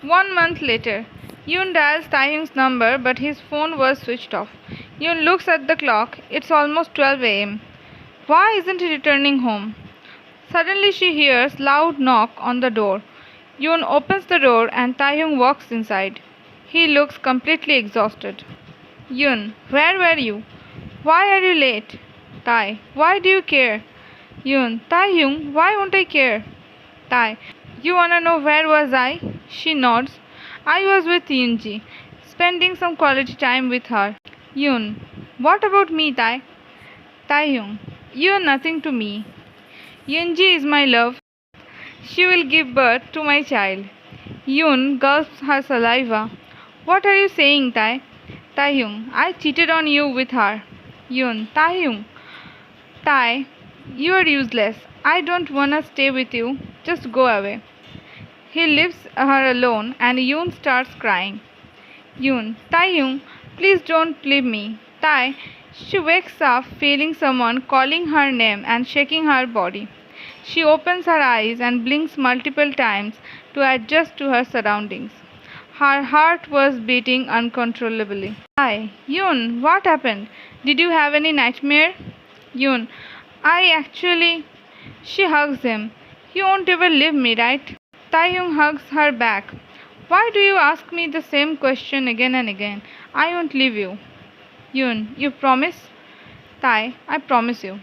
1 month later, Yoon dials Taehyung's number, but his phone was switched off. Yoon looks at the clock. It's almost 12 a.m. Why isn't he returning home? Suddenly she hears loud knock on the door. Yoon opens the door and Taehyung walks inside. He looks completely exhausted. Yoon, where were you? Why are you late? Tai, why do you care? Yoon, Taehyung, why won't I care? Tai, you wanna know where was I? She nods. I was with Yunji, spending some quality time with her. Yoon, what about me, Tai? Taehyung, you are nothing to me. Yunji is my love. She will give birth to my child. Yoon gulps her saliva. What are you saying, Tai? Taehyung, I cheated on you with her. Yoon, Taehyung. Tai, you are useless. I don't wanna stay with you. Just go away. He leaves her alone and Yoon starts crying. Yoon, Taehyung, please don't leave me. Tai, she wakes up feeling someone calling her name and shaking her body. She opens her eyes and blinks multiple times to adjust to her surroundings. Her heart was beating uncontrollably. Hi, Yoon, what happened? Did you have any nightmare? Yoon, I actually. She hugs him. You won't ever leave me, right? Taehyung hugs her back. Why do you ask me the same question again and again? I won't leave you. Yoon, you promise? Tai, I promise you.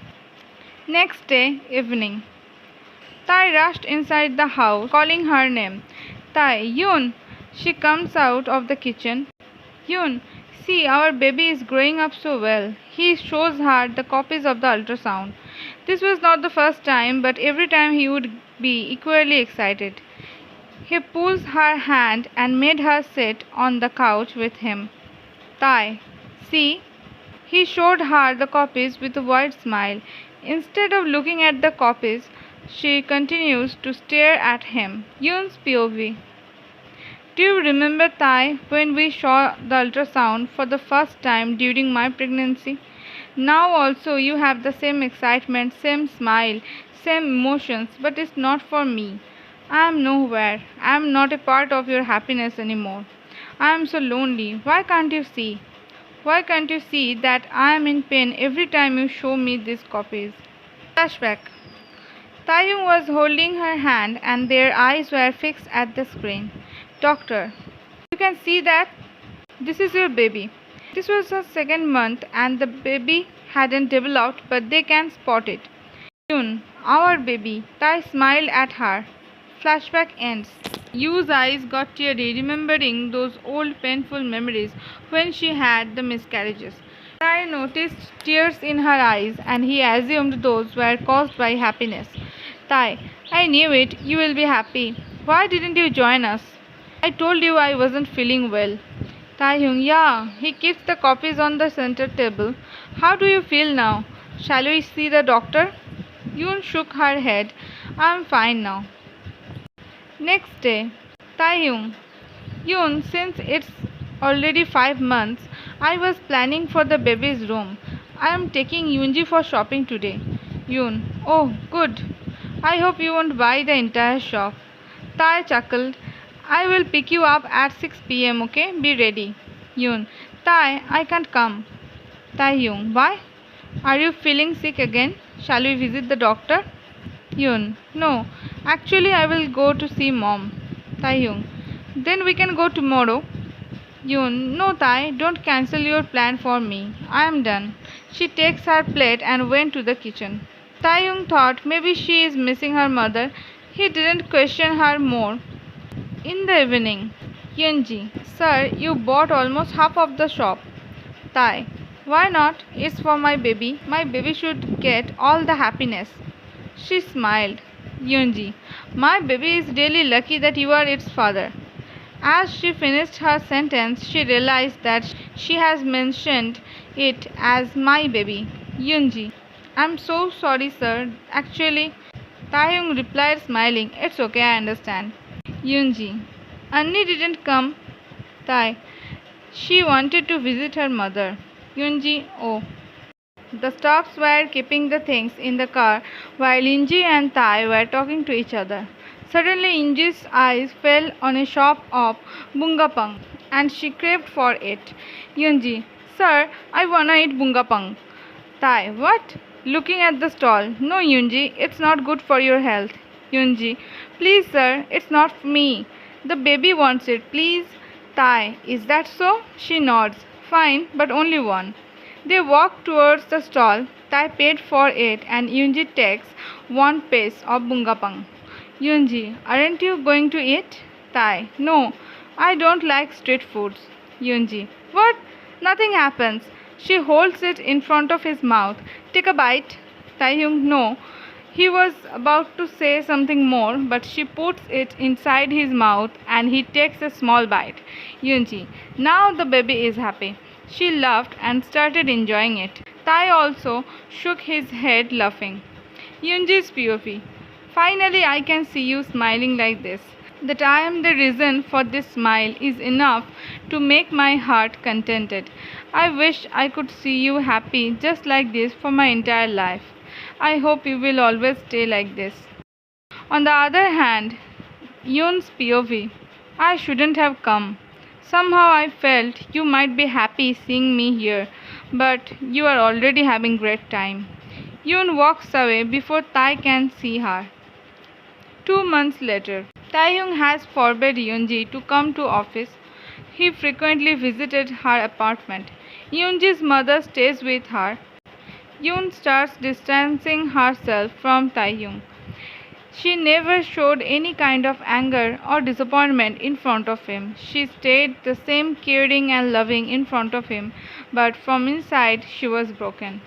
Next day, evening. Tai rushed inside the house, calling her name. Tai, Yoon! She comes out of the kitchen. Yoon, see, our baby is growing up so well. He shows her the copies of the ultrasound. This was not the first time, but every time he would be equally excited. He pulls her hand and made her sit on the couch with him. Tai, see? He showed her the copies with a wide smile. Instead of looking at the copies, she continues to stare at him. Yoon's POV. Do you remember, Tai, when we saw the ultrasound for the first time during my pregnancy? Now also you have the same excitement, same smile, same emotions, but it's not for me. I am nowhere. I am not a part of your happiness anymore. I am so lonely. Why can't you see? Why can't you see that I am in pain every time you show me these copies? Flashback. Taehyung was holding her hand and their eyes were fixed at the screen. Doctor, you can see that? This is your baby. This was her second month and the baby hadn't developed, but they can spot it. Yoon, our baby. Tai smiled at her. Flashback ends. Yu's eyes got teary, remembering those old painful memories when she had the miscarriages. Tai noticed tears in her eyes and he assumed those were caused by happiness. Tai, I knew it. You will be happy. Why didn't you join us? I told you I wasn't feeling well. Taehyung, yeah. He keeps the copies on the center table. How do you feel now? Shall we see the doctor? Yoon shook her head. I'm fine now. Next day, Taehyung. Yoon, since it's already 5 months, I was planning for the baby's room. I am taking Yunji for shopping today. Yoon, oh, good. I hope you won't buy the entire shop. Tai chuckled. I will pick you up at 6 p.m. Okay? Be ready. Yoon, Tai, I can't come. Taehyung, why? Are you feeling sick again? Shall we visit the doctor? Yoon, no. Actually, I will go to see mom. Taehyung, then we can go tomorrow. Yoon, no Tai, don't cancel your plan for me. I am done. She takes her plate and went to the kitchen. Taehyung thought maybe she is missing her mother. He didn't question her more. In the evening, Yunji, sir, you bought almost half of the shop. Tai, why not? It's for my baby. My baby should get all the happiness. She smiled. Yunji, my baby is really lucky that you are its father. As she finished her sentence, she realized that she has mentioned it as my baby. Yunji, I'm so sorry, sir. Actually, Taehyung replied, smiling. It's okay, I understand. Yunji, Annie didn't come. Tai, she wanted to visit her mother. Yunji, oh. The staffs were keeping the things in the car while Yunji and Tai were talking to each other. Suddenly Yunji's eyes fell on a shop of bungapang and she craved for it. Yunji, sir, I wanna eat bungapang. Tai, what? Looking at the stall. No, Yunji, it's not good for your health. Yunji, please, sir, it's not for me. The baby wants it, please. Tai, is that so? She nods. Fine, but only one. They walk towards the stall. Tai paid for it and Yunji takes one piece of bungapang. Yunji, aren't you going to eat? Tai, no, I don't like street foods. Yunji, what? Nothing happens. She holds it in front of his mouth. Take a bite. Taehyung, no. He was about to say something more, but she puts it inside his mouth and he takes a small bite. Yunji, now the baby is happy. She laughed and started enjoying it. Tai also shook his head laughing. Yunji's POV. Finally, I can see you smiling like this. That I am the reason for this smile is enough to make my heart contented. I wish I could see you happy just like this for my entire life. I hope you will always stay like this. On the other hand, Yoon's POV. I shouldn't have come. Somehow I felt you might be happy seeing me here, but you are already having great time. Yoon walks away before Tai can see her. 2 months later, Taehyung has forbade Yunji to come to office. He frequently visited her apartment. Yunji's mother stays with her. Yoon starts distancing herself from Taehyung. She never showed any kind of anger or disappointment in front of him. She stayed the same caring and loving in front of him, but from inside she was broken.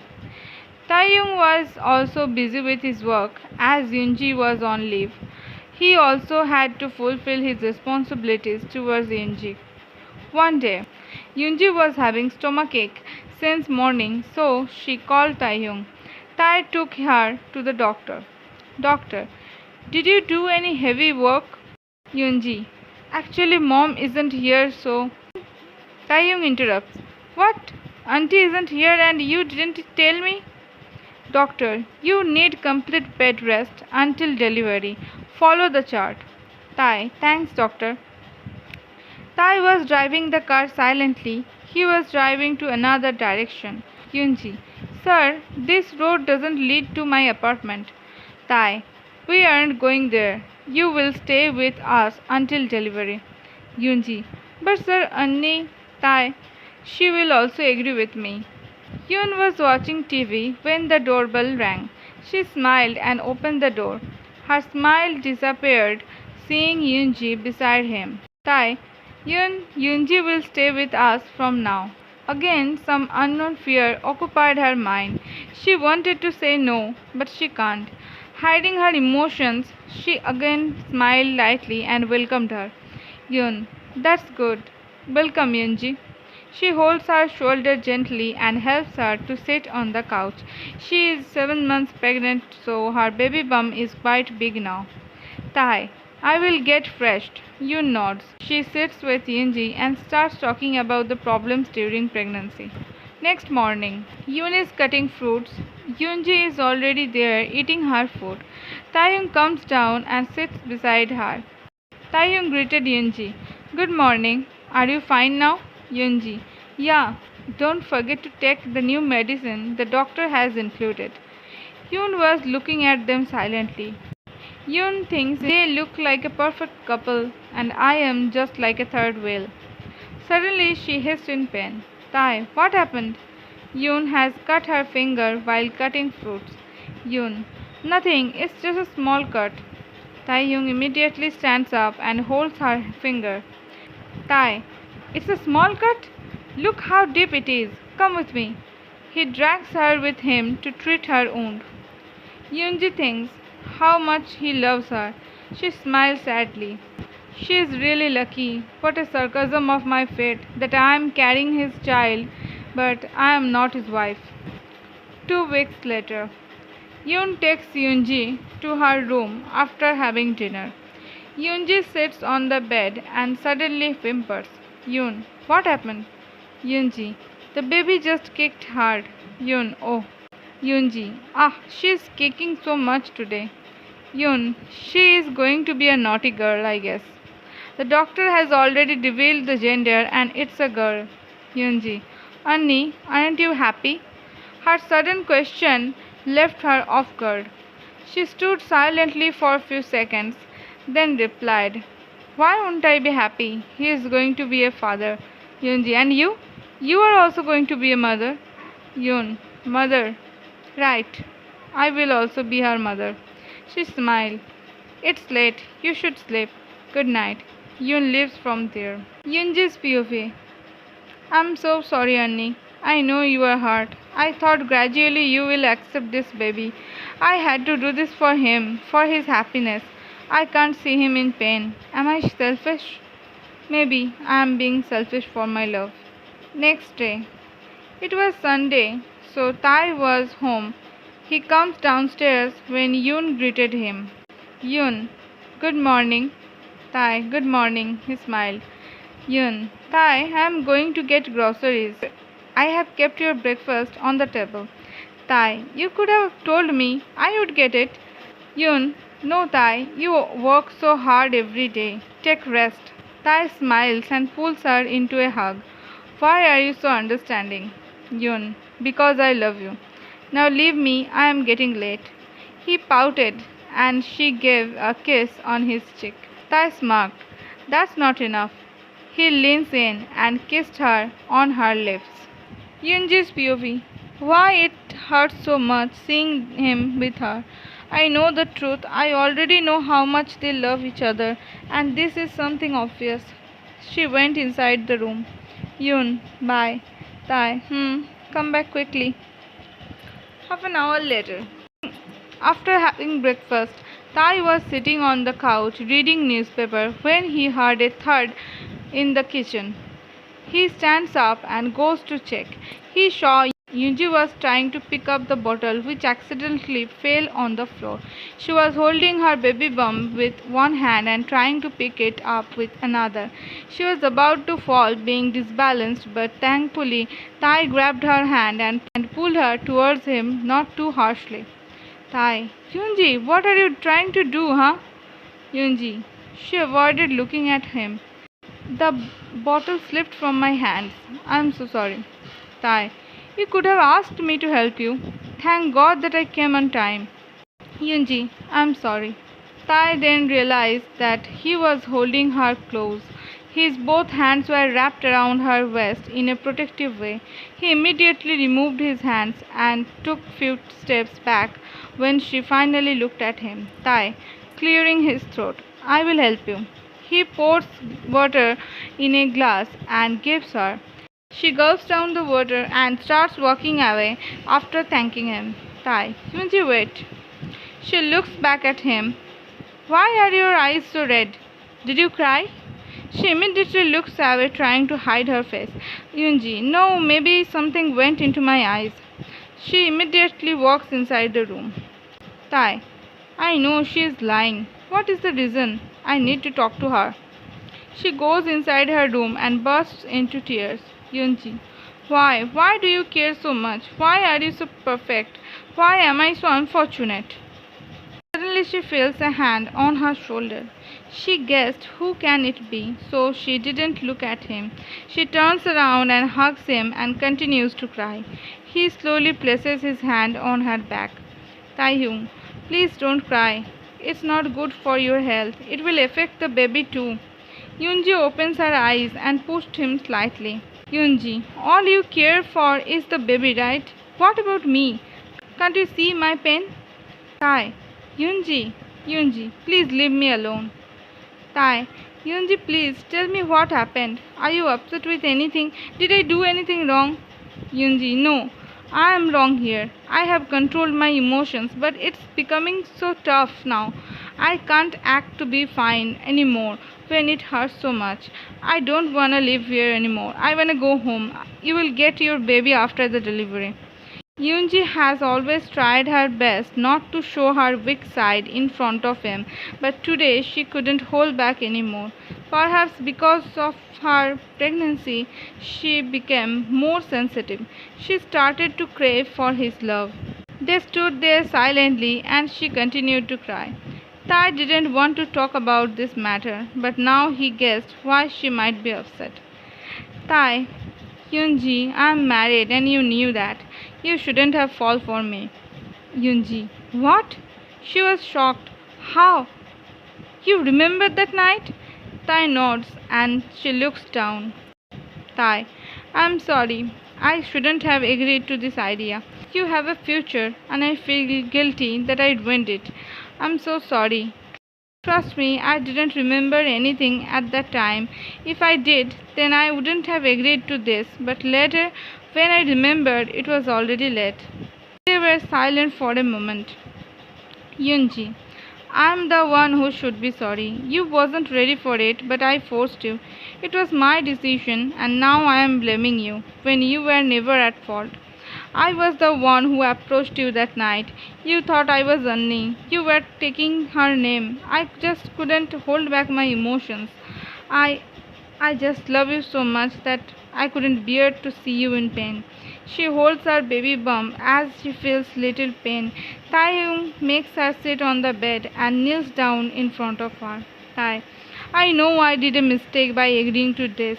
Taehyung was also busy with his work as Yunji was on leave. He also had to fulfill his responsibilities towards Yunji. One day, Yunji was having stomachache since morning, so she called Taehyung. Tae took her to the doctor. Doctor, did you do any heavy work? Yunji, actually mom isn't here, so... Taehyung interrupts. What? Auntie isn't here and you didn't tell me? Doctor, you need complete bed rest until delivery. Follow the chart. Tai, thanks doctor. Tai was driving the car silently. He was driving to another direction. Yunji, sir, this road doesn't lead to my apartment. Tai, we aren't going there. You will stay with us until delivery. Yunji, but sir, Annie, Tai, she will also agree with me. Yoon was watching TV when the doorbell rang. She smiled and opened the door. Her smile disappeared, seeing Yunji beside him. Tai, Yunji will stay with us from now. Again, some unknown fear occupied her mind. She wanted to say no, but she can't. Hiding her emotions, she again smiled lightly and welcomed her. Yoon, that's good. Welcome, Yunji. She holds her shoulder gently and helps her to sit on the couch. She is 7 months pregnant, so her baby bump is quite big now. Tai, I will get freshed. Yoon nods. She sits with Yunji and starts talking about the problems during pregnancy. Next morning, Yoon is cutting fruits. Yunji is already there eating her food. Taehyung comes down and sits beside her. Taehyung greeted Yunji. Good morning. Are you fine now? Yunji, yeah, don't forget to take the new medicine the doctor has included. Yoon was looking at them silently. Yoon thinks they look like a perfect couple and I am just like a third wheel. Suddenly she hissed in pain. Tai, what happened? Yoon has cut her finger while cutting fruits. Yoon, nothing, it's just a small cut. Taehyung immediately stands up and holds her finger. Tai, it's a small cut? Look how deep it is. Come with me. He drags her with him to treat her wound. Yunji thinks how much he loves her. She smiles sadly. She is really lucky. What a sarcasm of my fate that I am carrying his child, but I am not his wife. 2 weeks later, Yoon takes Yunji to her room after having dinner. Yunji sits on the bed and suddenly whimpers. Yoon, what happened? Yunji, the baby just kicked hard. Yoon, oh. Yunji, she's kicking so much today. Yun, she is going to be a naughty girl, I guess. The doctor has already revealed the gender and it's a girl. Yunji, Annie, aren't you happy? Her sudden question left her off guard. She stood silently for a few seconds, then replied, why wouldn't I be happy? He is going to be a father. Yunji, and you? You are also going to be a mother. Yun, mother. Right. I will also be her mother. She smiled. It's late. You should sleep. Good night. Yun leaves from there. Yunji's POV. I'm so sorry, Annie. I know you are hurt. I thought gradually you will accept this baby. I had to do this for him, for his happiness. I can't see him in pain. Am I selfish? Maybe I am being selfish for my love. Next day. It was Sunday, so Tai was home. He comes downstairs when Yoon greeted him. Yoon, good morning. Tai, good morning. He smiled. Yoon, Tai, I am going to get groceries. I have kept your breakfast on the table. Tai, you could have told me. I would get it. Yoon, no Tai, you work so hard every day. Take rest. Tai smiles and pulls her into a hug. Why are you so understanding? Yoon, because I love you. Now leave me, I am getting late. He pouted and she gave a kiss on his cheek. Tai smirked. That's not enough. He leans in and kissed her on her lips. Yunji's POV. Why it hurts so much seeing him with her. I know the truth. I already know how much they love each other, and this is something obvious. She went inside the room. Yun, bye. Tai, come back quickly. Half an hour later. After having breakfast, Tai was sitting on the couch reading newspaper when he heard a thud in the kitchen. He stands up and goes to check. He saw Yunji was trying to pick up the bottle which accidentally fell on the floor. She was holding her baby bump with one hand and trying to pick it up with another. She was about to fall, being disbalanced, but thankfully Tai grabbed her hand and pulled her towards him, not too harshly. Tai, Yunji, what are you trying to do, huh? Yunji. She avoided looking at him. The bottle slipped from my hands. I'm so sorry. Tai, you could have asked me to help you. Thank God that I came on time. Yunji, I'm sorry. Tai then realized that he was holding her close. His both hands were wrapped around her waist in a protective way. He immediately removed his hands and took few steps back when she finally looked at him. Tai, clearing his throat. I will help you. He pours water in a glass and gives her. She gulps down the water and starts walking away after thanking him. Tai, Yunji, wait. She looks back at him. Why are your eyes so red? Did you cry? She immediately looks away, trying to hide her face. Yunji, no, maybe something went into my eyes. She immediately walks inside the room. Tai, I know she is lying. What is the reason? I need to talk to her. She goes inside her room and bursts into tears. Yunji, why? Why do you care so much? Why are you so perfect? Why am I so unfortunate? Suddenly she feels a hand on her shoulder. She guessed who can it be, so she didn't look at him. She turns around and hugs him and continues to cry. He slowly places his hand on her back. Taehyung, please don't cry. It's not good for your health. It will affect the baby too. Yunji opens her eyes and pushed him slightly. Yunji, all you care for is the baby, right? What about me? Can't you see my pain? Tai, Yunji, please leave me alone. Tai, Yunji, please tell me what happened. Are you upset with anything? Did I do anything wrong? Yunji, no. I am wrong here. I have controlled my emotions, but it's becoming so tough now. I can't act to be fine anymore when it hurts so much. I don't want to live here anymore. I want to go home. You will get your baby after the delivery. Yunji has always tried her best not to show her weak side in front of him, but today she couldn't hold back anymore. Perhaps because of her pregnancy, she became more sensitive. She started to crave for his love. They stood there silently and she continued to cry. Tai didn't want to talk about this matter, but now he guessed why she might be upset. Tai, Yunji, I'm married and you knew that. You shouldn't have fallen for me. Yunji, what? She was shocked. How? You remember that night? Tai nods and she looks down. Tai, I'm sorry. I shouldn't have agreed to this idea. You have a future and I feel guilty that I ruined it. I'm so sorry. Trust me, I didn't remember anything at that time. If I did, then I wouldn't have agreed to this. But later, when I remembered, it was already late. They were silent for a moment. Yunji, I'm the one who should be sorry. You wasn't ready for it, but I forced you. It was my decision, and now I am blaming you, when you were never at fault. I was the one who approached you that night. You thought I was Annie. You were taking her name. I just couldn't hold back my emotions. I I just love you so much that I couldn't bear to see you in pain. She holds her baby bump as she feels little pain. Taeyong makes her sit on the bed and kneels down in front of her. Tai, I know I did a mistake by agreeing to this.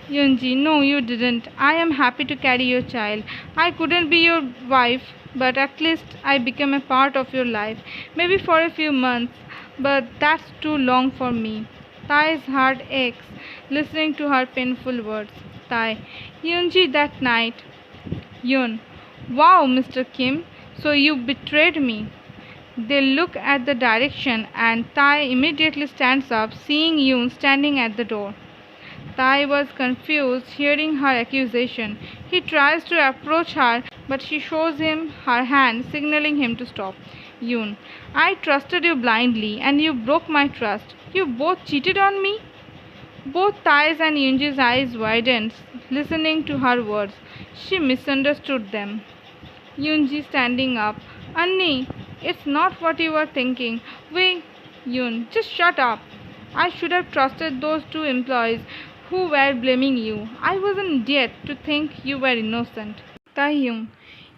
Yunji, no, you didn't. I am happy to carry your child. I couldn't be your wife, but at least I became a part of your life. Maybe for a few months, but that's too long for me. Tai's heart aches, listening to her painful words. Tai, Yunji, that night. Yun, wow, Mr. Kim, so you betrayed me. They look at the direction, and Tai immediately stands up, seeing Yun standing at the door. Tai was confused, hearing her accusation. He tries to approach her, but she shows him her hand, signaling him to stop. Yun, I trusted you blindly, and you broke my trust. You both cheated on me? Both Tai's and Yunji's eyes widened, listening to her words. She misunderstood them. Yunji standing up. Annie, it's not what you were thinking. Yun, just shut up. I should have trusted those two employees who were blaming you. I was an idiot to think you were innocent. Taehyung,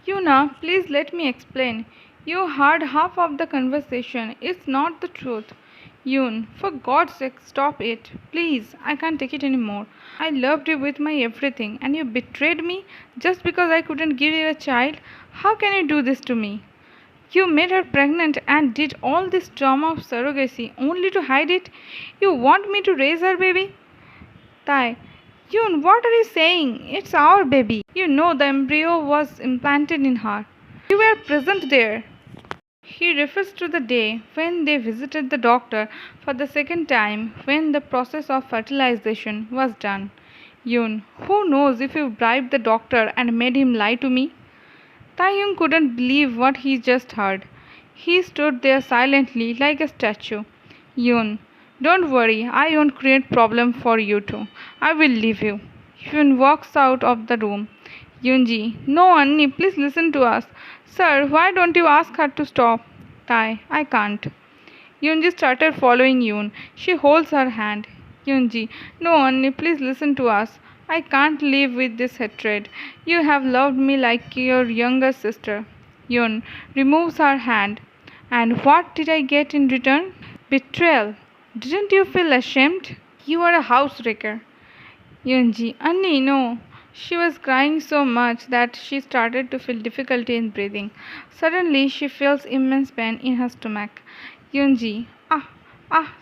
Yuna, please let me explain. You heard half of the conversation. It's not the truth. Yun, for God's sake, stop it. Please, I can't take it anymore. I loved you with my everything, and you betrayed me just because I couldn't give you a child. How can you do this to me? You made her pregnant and did all this drama of surrogacy only to hide it? You want me to raise her baby? Tai, Yun, what are you saying? It's our baby. You know the embryo was implanted in her. You were present there. He refers to the day when they visited the doctor for the second time when the process of fertilization was done. Yun, who knows if you bribed the doctor and made him lie to me? Taehyung couldn't believe what he just heard. He stood there silently like a statue. Yun, don't worry, I won't create problem for you two. I will leave you. Yun walks out of the room. Yunji, no Annie, please listen to us. Sir, why don't you ask her to stop? Tai, I can't. Yunji started following Yun. She holds her hand. Yunji, no Annie, please listen to us. I can't live with this hatred. You have loved me like your younger sister. Yun removes her hand. And what did I get in return? Betrayal. Didn't you feel ashamed? You are a housebreaker. Yunji, Annie, no. She was crying so much that she started to feel difficulty in breathing. Suddenly, she feels immense pain in her stomach. Yunji,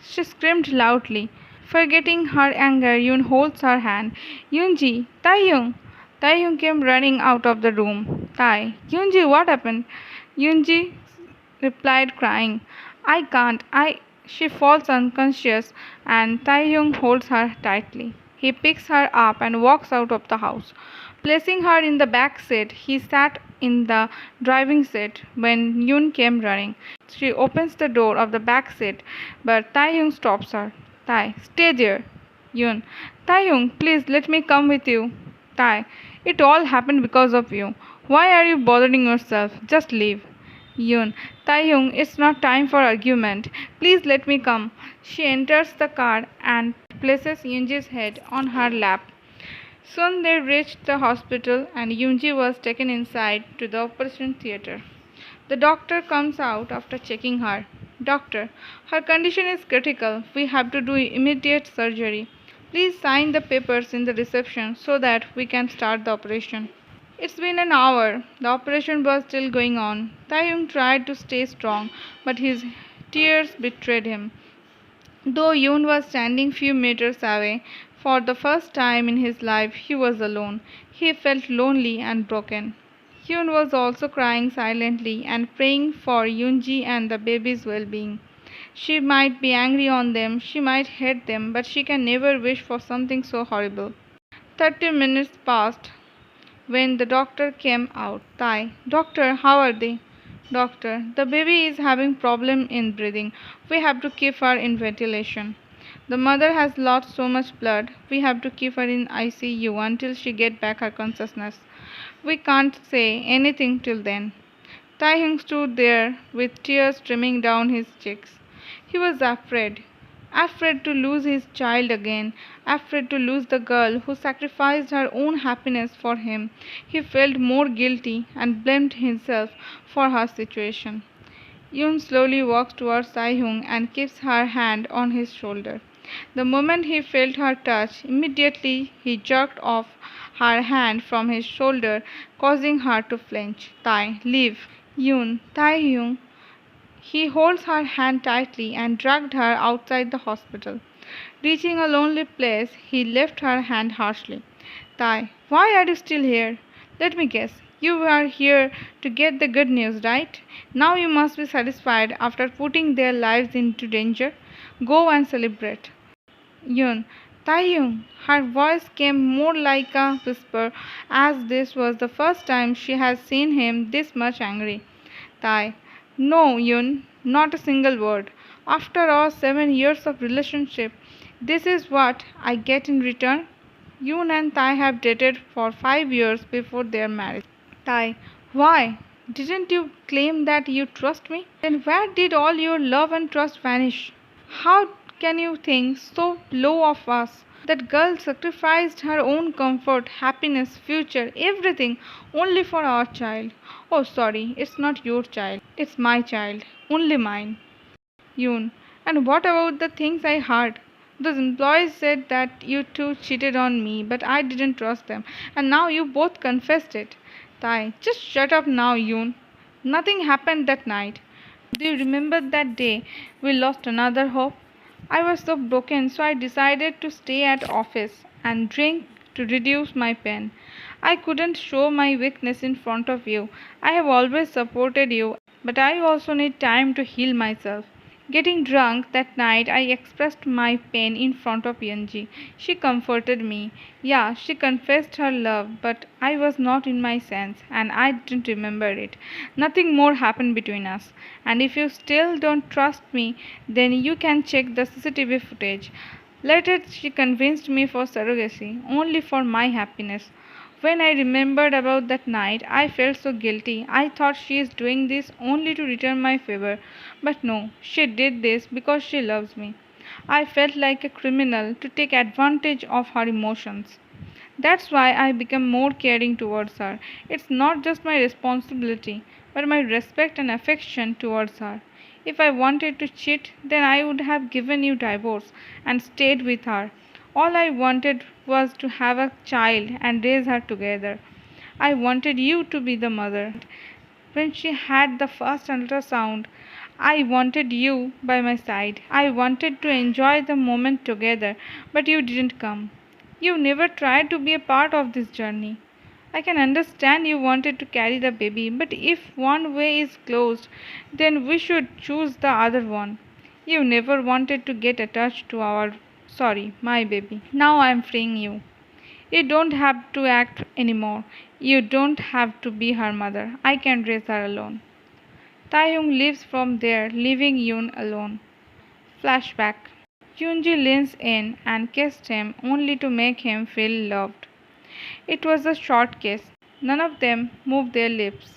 she screamed loudly. Forgetting her anger, Yun holds her hand. Yunji, Taehyung. Taehyung came running out of the room. Tai, Yunji, what happened? Yunji replied, crying. I can't. She falls unconscious, and Taehyung holds her tightly. He picks her up and walks out of the house. Placing her in the back seat, he sat in the driving seat when Yun came running. She opens the door of the back seat, but Taehyung stops her. Tai, stay there. Yun, Taehyung, please let me come with you. Tai, it all happened because of you. Why are you bothering yourself? Just leave. Yun, Taehyung, it's not time for argument. Please let me come. She enters the car and places Yunji's head on her lap. Soon they reached the hospital and Yunji was taken inside to the operation theater. The doctor comes out after checking her. Doctor, her condition is critical. We have to do immediate surgery. Please sign the papers in the reception so that we can start the operation. It's been an hour. The operation was still going on. Taeyong tried to stay strong, but his tears betrayed him. Though Yoon was standing few meters away, for the first time in his life he was alone. He felt lonely and broken. Yoon was also crying silently and praying for Yunji and the baby's well-being. She might be angry on them, she might hate them, but she can never wish for something so horrible. 30 minutes passed when the doctor came out. Tai, doctor, how are they? Doctor, the baby is having problem in breathing. We have to keep her in ventilation. The mother has lost so much blood. We have to keep her in ICU until she get back her consciousness. We can't say anything till then. Tai stood there with tears streaming down his cheeks. He was afraid to lose his child again, afraid to lose the girl who sacrificed her own happiness for him. He felt more guilty and blamed himself for her situation. Yoon slowly walks towards Taehyung and keeps her hand on his shoulder. The moment he felt her touch, immediately he jerked off her hand from his shoulder, causing her to flinch. Tai, leave. Yoon, Taehyung. He holds her hand tightly and dragged her outside the hospital. Reaching a lonely place, he left her hand harshly. Tai, why are you still here? Let me guess. You are here to get the good news, right? Now you must be satisfied after putting their lives into danger. Go and celebrate. Yun, Taeyong. Her voice came more like a whisper, as this was the first time she had seen him this much angry. Tai, no, Yun, not a single word. After our 7 years of relationship, this is what I get in return. Yoon and Tai have dated for 5 years before their marriage. Tai, why? Didn't you claim that you trust me? Then where did all your love and trust vanish? How can you think so low of us? That girl sacrificed her own comfort, happiness, future, everything only for our child. Oh, sorry, it's not your child. It's my child. Only mine. Yoon. And what about the things I heard? Those employees said that you two cheated on me, but I didn't trust them. And now you both confessed it. Tai, just shut up now, Yoon. Nothing happened that night. Do you remember that day we lost another hope? I was so broken, so I decided to stay at office and drink to reduce my pain. I couldn't show my weakness in front of you. I have always supported you, but I also need time to heal myself. Getting drunk that night, I expressed my pain in front of Yunji. She comforted me. Yeah, she confessed her love, but I was not in my sense and I didn't remember it. Nothing more happened between us. And if you still don't trust me, then you can check the CCTV footage. Later, she convinced me for surrogacy, only for my happiness. When I remembered about that night, I felt so guilty. I thought she is doing this only to return my favor. But no, she did this because she loves me. I felt like a criminal to take advantage of her emotions. That's why I became more caring towards her. It's not just my responsibility, but my respect and affection towards her. If I wanted to cheat, then I would have given you divorce and stayed with her. All I wanted was to have a child and raise her together. I wanted you to be the mother. When she had the first ultrasound, I wanted you by my side. I wanted to enjoy the moment together, but you didn't come. You never tried to be a part of this journey. I can understand you wanted to carry the baby, but if one way is closed, then we should choose the other one. You never wanted to get attached to my baby. Now I am freeing you. You don't have to act anymore. You don't have to be her mother. I can raise her alone. Taehyung leaves from there, leaving Yoon alone. Flashback. Yunji leans in and kissed him only to make him feel loved. It was a short kiss. None of them moved their lips.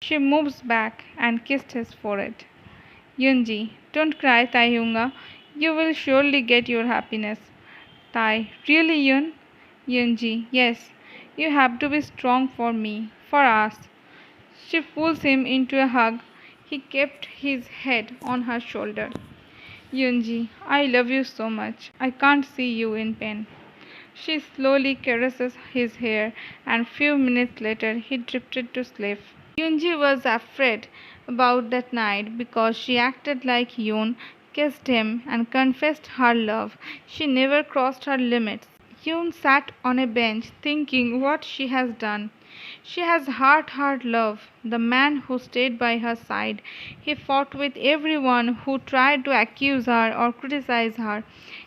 She moves back and kissed his forehead. Yunji, don't cry, Taehyunga. You will surely get your happiness. Tai, really, Yun? Yunji, yes. You have to be strong for me, for us. She pulls him into a hug. He kept his head on her shoulder. Yunji, I love you so much. I can't see you in pain. She slowly caresses his hair, and few minutes later he drifted to sleep. Yunji was afraid about that night because she acted like Yoon, kissed him, and confessed her love. She never crossed her limits. Yoon sat on a bench thinking what she has done. She has hurt her love, the man who stayed by her side. He fought with everyone who tried to accuse her or criticize her.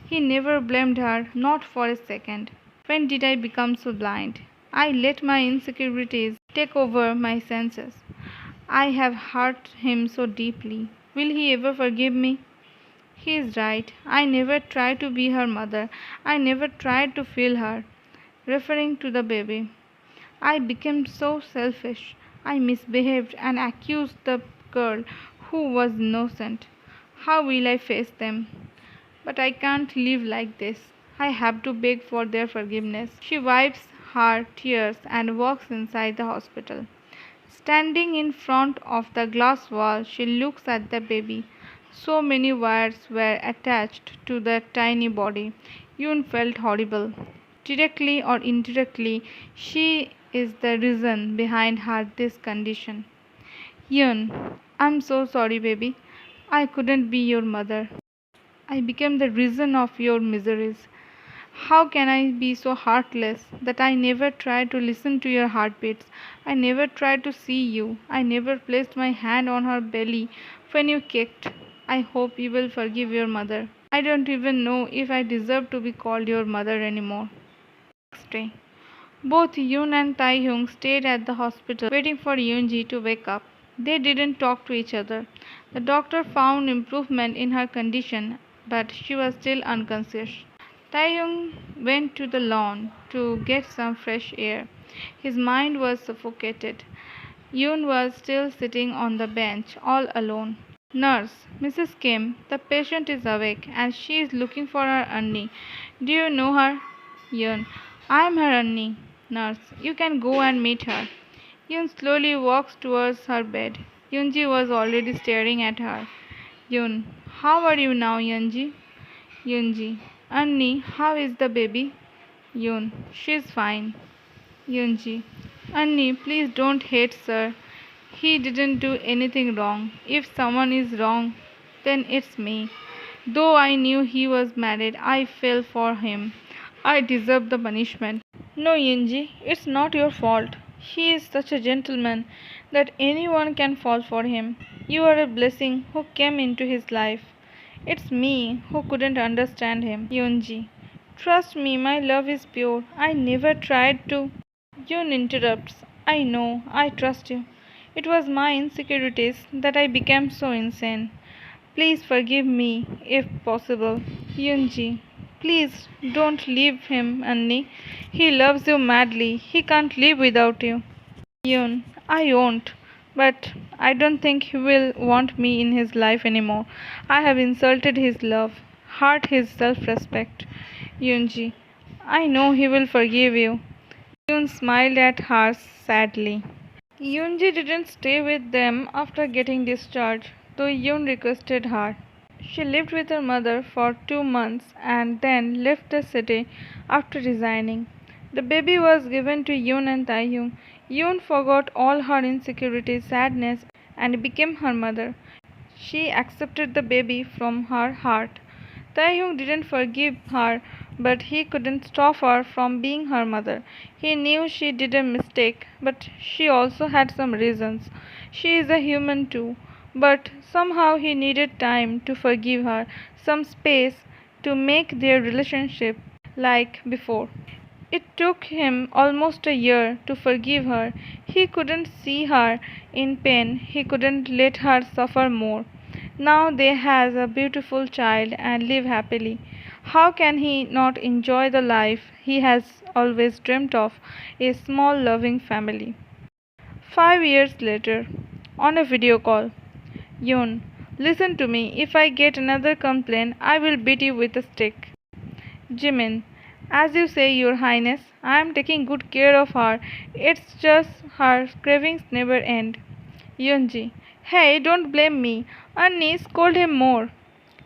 He never blamed her, not for a second. When did I become so blind? I let my insecurities take over my senses. I have hurt him so deeply. Will he ever forgive me? He is right. I never tried to be her mother. I never tried to feel her. Referring to the baby. I became so selfish. I misbehaved and accused the girl who was innocent. How will I face them? But I can't live like this. I have to beg for their forgiveness. She wipes her tears and walks inside the hospital. Standing in front of the glass wall, she looks at the baby. So many wires were attached to the tiny body. Yoon felt horrible. Directly or indirectly, she is the reason behind her this condition. Yoon, I'm so sorry, baby. I couldn't be your mother. I became the reason of your miseries. How can I be so heartless that I never tried to listen to your heartbeats? I never tried to see you. I never placed my hand on her belly when you kicked. I hope you will forgive your mother. I don't even know if I deserve to be called your mother anymore. Next day, both Yoon and Taehyung stayed at the hospital waiting for Yunji to wake up. They didn't talk to each other. The doctor found improvement in her condition, but she was still unconscious. Taehyung went to the lawn to get some fresh air. His mind was suffocated. Yoon was still sitting on the bench, all alone. Nurse, Mrs. Kim, the patient is awake and she is looking for her Annie. Do you know her? Yoon, I am her Annie. Nurse, you can go and meet her. Yoon slowly walks towards her bed. Yunji was already staring at her. Yoon, how are you now, Yunji? Yunji, Annie, how is the baby? Yoon, she's fine. Yunji, Annie, please don't hate sir. He didn't do anything wrong. If someone is wrong, then it's me. Though I knew he was married, I fell for him. I deserve the punishment. No, Yunji, it's not your fault. He is such a gentleman that anyone can fall for him. You are a blessing who came into his life. It's me who couldn't understand him. Yunji, trust me, my love is pure. I never tried to. Yun interrupts. I know, I trust you. It was my insecurities that I became so insane. Please forgive me, if possible. Yunji, please don't leave him, Annie. He loves you madly. He can't live without you. Yun, I won't. But I don't think he will want me in his life anymore. I have insulted his love, hurt his self-respect. Yunji, I know he will forgive you. Yoon smiled at her sadly. Yunji didn't stay with them after getting discharged, though Yoon requested her. She lived with her mother for 2 months and then left the city after resigning. The baby was given to Yoon and Taehyung. Yoon forgot all her insecurities, sadness, and became her mother. She accepted the baby from her heart. Taehyung didn't forgive her, but he couldn't stop her from being her mother. He knew she did a mistake, but she also had some reasons. She is a human too, but somehow he needed time to forgive her, some space to make their relationship like before. It took him almost a year to forgive her. He couldn't see her in pain. He couldn't let her suffer more. Now they has a beautiful child and live happily. How can he not enjoy the life he has always dreamt of, a small loving family? 5 years later, on a video call, Yoon, listen to me. If I get another complaint, I will beat you with a stick. Jimin, as you say, Your Highness, I am taking good care of her. It's just her cravings never end. Yunji, Hey, don't blame me. Annie, scold him more.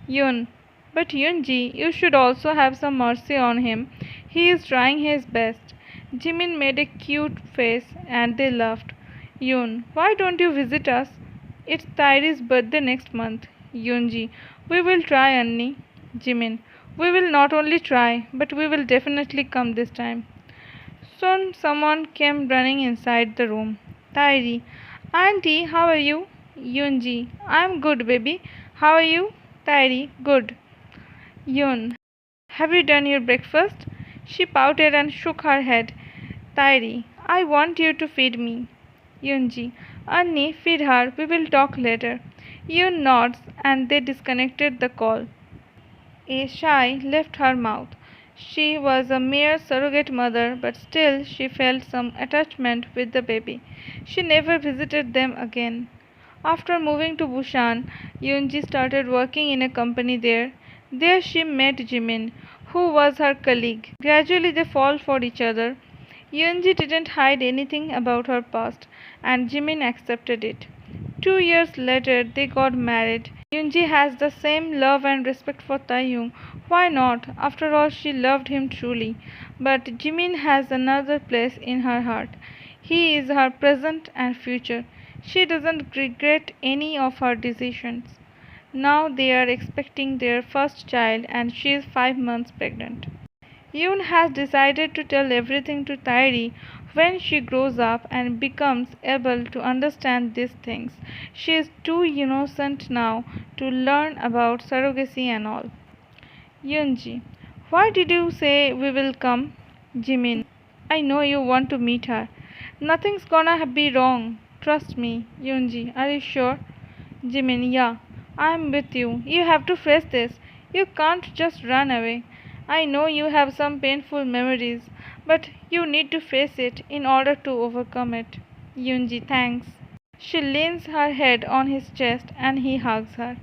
Yun. But Yunji, you should also have some mercy on him. He is trying his best. Jimin made a cute face and they laughed. Yun, why don't you visit us? It's Tyree's birthday next month. Yunji, we will try, Annie. Jimin, we will not only try, but we will definitely come this time. Soon someone came running inside the room. Tyree, Auntie, how are you? Yunji, I'm good, baby. How are you? Tyree, good. Yun, have you done your breakfast? She pouted and shook her head. Tyree, I want you to feed me. Yunji, Annie, feed her. We will talk later. Yun nods and they disconnected the call. A sigh left her mouth. She was a mere surrogate mother, but still she felt some attachment with the baby. She never visited them again. After moving to Busan, Yunji started working in a company there. There she met Jimin, who was her colleague. Gradually they fall for each other. Yunji didn't hide anything about her past, and Jimin accepted it. 2 years later, they got married. Yunji has the same love and respect for Taeyong. Why not? After all, she loved him truly. But Jimin has another place in her heart. He is her present and future. She doesn't regret any of her decisions. Now they are expecting their first child and she is 5 months pregnant. Yoon has decided to tell everything to Tyree when she grows up and becomes able to understand these things. She is too innocent now to learn about surrogacy and all. Yunji, why did you say we will come? Jimin, I know you want to meet her. Nothing's gonna be wrong. Trust me. Yunji, are you sure? Jimin, yeah, I'm with you. You have to face this. You can't just run away. I know you have some painful memories, but you need to face it in order to overcome it. Yunji, thanks. She leans her head on his chest and he hugs her.